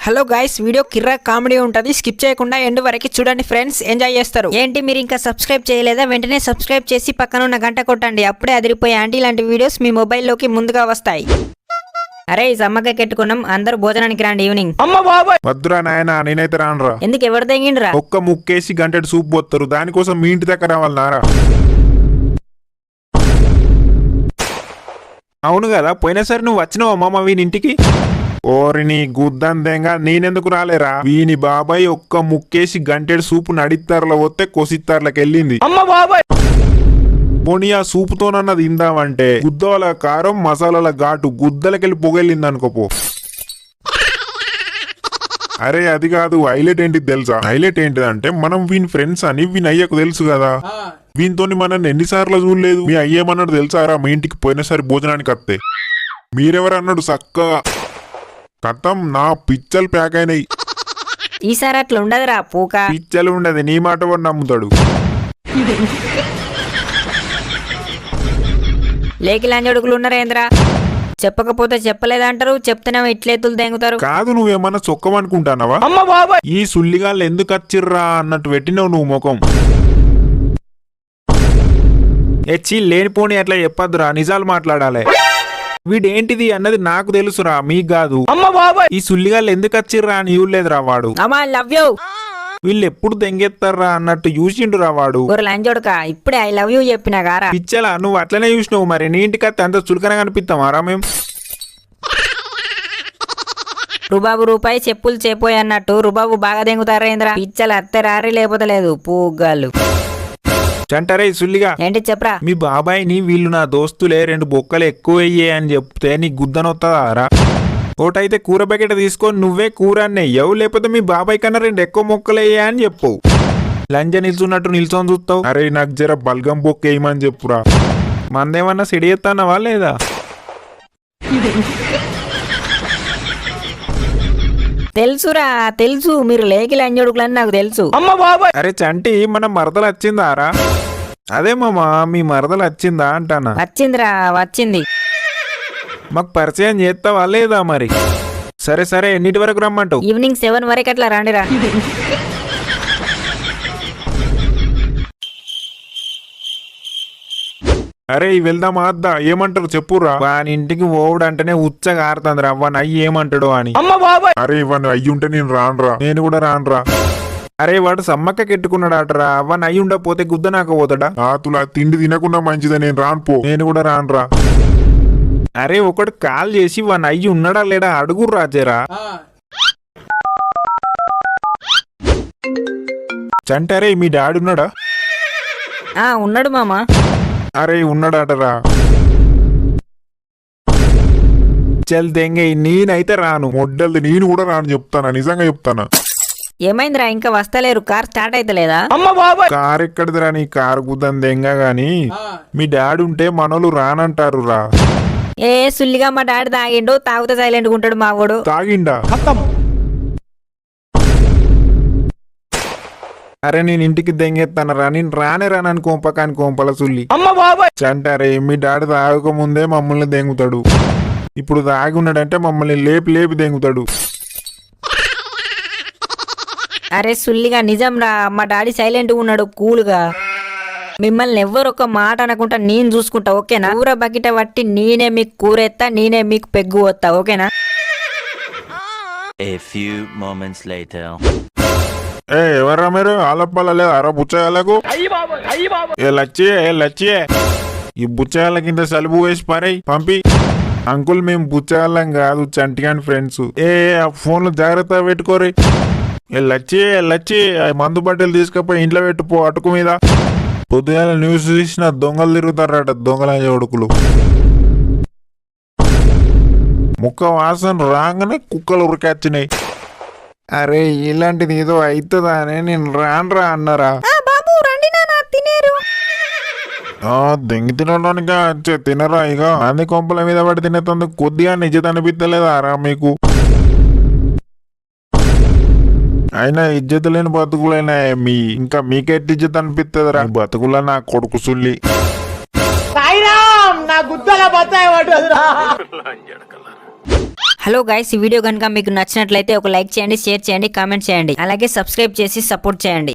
Hello guys, video కిర్రా comedy ఉంటుంది. Skip చేయకుండా end వరకు చూడండి ఫ్రెండ్స్, ఎంజాయ్ చేస్తారు. ఏంటి మీరు ఇంకా సబ్స్క్రైబ్ చేయలేదా? వెంటనే సబ్స్క్రైబ్ చేసి పక్కన ఉన్న గంట కొట్టండి. అప్పుడే అదిరిపోయే ఆంటీ లాంటి వీడియోస్ మీ మొబైల్లోకి ముందుగా వస్తాయి. అరే సమ్మక్క కెట్టుకున్నాం, అందరు భోజనానికి రండి ఈవినింగ్. వద్దురా నాయనా, నేనైతే రానురా. ఎందుకు, ఎవరు తెగిండ్రా? ఒక్క ముక్కేసి గంటెడు సూప్ పోతారు, దానికోసం మీ ఇంటి దగ్గర రావాలన్నారా? అవును కదా, పోయినసారి నువ్వు వచ్చినావు అమ్మమ్మ వీనింటికి. ఓరిని గుద్దందేంగా, నేనెందుకు రాలేరా? వీని బాబాయ్ ఒక్క ముక్కేసి గంటెడు సూపు నడిత్తారులో వస్తే కొసిత్తారులకు వెళ్ళింది. పోనీ ఆ సూపుతోనన్నది ఇందామంటే గుద్దల కారం మసాలాల ఘాటు గుద్దలకెళ్ళి పొగెళ్ళింది అనుకోపో. అరే అది కాదు, హైలైట్ ఏంటిది తెలుసా? హైలైట్ ఏంటిదంటే మనం వీని ఫ్రెండ్స్ అని వీని అయ్యకు తెలుసు కదా. వీనితోని మనల్ని ఎన్నిసార్లు చూడలేదు. మీ అయ్యేమన్నాడు తెలుసారా? మీ ఇంటికి పోయినసారి భోజనానికి వస్తే మీరెవరన్నాడు చక్కగా కథం నా పిచ్చలు ప్యాక్ అయినాయి. ఈసారి అట్లా ఉండదురా పూక. పిచ్చలు ఉండదు, నీ మాట వాడు నమ్ముతాడు. లేకి లంజడుకులు ఉన్నారేంద్రా? చెప్పకపోతే చెప్పలేదంటారు, చెప్తేనేమో ఇట్లేతులు దెంగుతారు. కాదు, నువ్వేమన్నా చొక్కమనుకుంటానవా? ఈ సుల్లిగాళ్ళు ఎందుకు వచ్చిర్రా అన్నట్టు పెట్టినావు నువ్వు ముఖం. ఎచ్చి లేనిపోని అట్లా చెప్పద్దురా, నిజాలు మాట్లాడాలి. వీడేంటిది అన్నది నాకు తెలుసురా, మీకు కాదు. ఈ సుల్లిగాళ్ళు ఎందుకు వచ్చిర్రా అని ఇవ్వలేదురా వాడు. లవ్ యూ, వీళ్ళు ఎప్పుడు దెంగెత్తారా అన్నట్టు చూసిండురా వాడు. లంజోడుక ఇప్పుడే ఐ లవ్ యూ చెప్పినా గారా. పిచ్చలా, నువ్వు అట్లనే చూసినావు. మరి నీ ఇంటికి అత్తే అంత చులకనగా కనిపిస్తామారా మేము? రుబాబు రూపాయి చెప్పులు చేపోయి అన్నట్టు రుబాబు బాగా దెంగుతారేంద్రా. పిచ్చలు అత్తే రారి లేకపోతే లేదు పూగాళ్ళు. చంటరే సుల్లిగా, ఏంటి చెప్పరా? మీ బాబాయ్ని వీళ్ళు నా దోస్తులే 2 బొక్కలు ఎక్కువ అయ్యే అని చెప్తే నీకు గుద్దనొత్తదారా? ఒకటైతే కూర బకెట్ తీసుకొని నువ్వే కూర అన్నయ్యవు, లేకపోతే మీ బాబాయ్ కన్నా 2 ఎక్కువ మొక్కలు అయ్యా అని చెప్పు. లంజ నిల్చున్నట్టు నిల్చొని చూస్తావు. అరే నాకు జర బల్గం బొక్క వేయమని చెప్పురా. మందేమన్నా సిడియెత్తానవా లేదా? తెలుసురా, తెలుసు మీరు లేకి లంజడుకులని నాకు తెలుసు. అరే చంటి, మన మరదలు వచ్చిందారా? అదే మామా, మీ మరదలు వచ్చిందా అంటానా? వచ్చిందిరా, వచ్చింది. మాకు పరిచయం చేస్తావా లేదా మరి? సరే సరే, ఎన్నిటి వరకు రమ్మంటావు? ఈవినింగ్ 7 వరకు అట్లా రండిరా. అరే వెళ్దామా అద్దా, ఏమంటారు చెప్పురా. వాని ఇంటికి ఓవుడు అంటేనే ఉచ్చగా ఆరుతుందిరా. వాని అయ్యి ఏమంటాడు అని. అరే వాని అయ్యి ఉంటే నేను రానురా, నేను కూడా రానురా. అరే వాడు సమ్మక్క కెట్టుకున్నాడు అటరా. వాని అయ్యి ఉండకపోతే గుద్ద నాకు పోతాడా? తులా తిండి తినకుండా మంచిదే, నేను రాను పో, నేను కూడా రానురా. అరే ఒకటి కాల్ చేసి వాని అయ్యి ఉన్నాడా లేడా అడుగు రాజేరా. చంటారే మీ డాడీ ఉన్నాడా? ఉన్నాడు మామా. అరే ఉన్నాడటరా. చల్ దెంగే, నేనైతే రాను. మొడ్డల్ది నేను కూడా రాను చెప్తానా, నిజంగా చెప్తానా. ఏమైందిరా, ఇంకా వస్తలేరు? కార్ స్టార్ట్ అయితే లేదా? కార్ ఎక్కడిదిరా, నీ కారు గుద్దని దెంగ గాని మీ డాడీ ఉంటే మనోళ్ళు రానంటారు రా. ఏ సుల్లిగా మా డాడీ తాగిండు, తాగితే సైలెంట్ గా ఉంటాడు మావాడు. తాగిండా? అరే నేను ఇంటికి దెంగెత్తానరా, నేను రానే రానని కోంపకాని కోంపల సుల్లి. చంటారే మీ డాడీ తాగక ముందే మమ్మల్ని దెంగుతాడు, ఇప్పుడు తాగి ఉన్నాడంటే మమ్మల్ని లేపి లేపి దెంగుతాడు. అరే సుల్లిగా నిజం రా, మా డాడీ సైలెంట్ గా ఉన్నాడు, కూల్గా. మిమ్మల్ని ఎవ్వరు ఒక మాట అనకుండా నేను చూసుకుంటా, ఓకేనా? కూర బకెట పట్టి నేనే మీకు కూర ఎత్తా, నేనే మీకు పెగ్గు వస్తా, ఓకేనా? A few moments later. ఎవర్రా మీరు? ఆలప్పల లేదా అరా బుచ్చగాళ్ళకు? ఏ లచ్చియే ఈ బుచ్చగాళ్ళ కింద సలుపు వేసి పారాయి పంపి. అంకుల్ మేము బుచ్చగాళ్ళం కాదు, చంటిగాని ఫ్రెండ్స్. ఆ ఫోన్లు జాగ్రత్తగా పెట్టుకోరి. లచ్చి మందు బట్టలు తీసుకపోయి ఇంట్లో పెట్టుపో అటుకు మీద. పొద్దుగాల న్యూస్ చూసిన దొంగలు తిరుగుతారట, దొంగల కొడుకులు. ముక్క వాసన రాగానే కుక్కలు ఉరికొచ్చినాయి. అరే ఇలాంటిది ఏదో అవుతుందా అని నేను రానరా అన్నారా? దెంగి తినడానికా? తినరా ఇక. అన్ని కొంపల మీద పడి తినేందుకు కొద్దిగా నిజత అనిపించలేదా రా మీకు? అయినా ఇజ్జత లేని బతుకులైనా ఇంకా మీకెట్టి ఇజ్జత అనిపిస్తుందిరా? బతుకుల నా కొడుకు సుల్లి. హలో గైస్, ఈ వీడియో కనుక మీకు నచ్చినట్లయితే ఒక లైక్ చేయండి, షేర్ చేయండి, కామెంట్ చేయండి, అలాగే సబ్స్క్రైబ్ చేసి సపోర్ట్ చేయండి.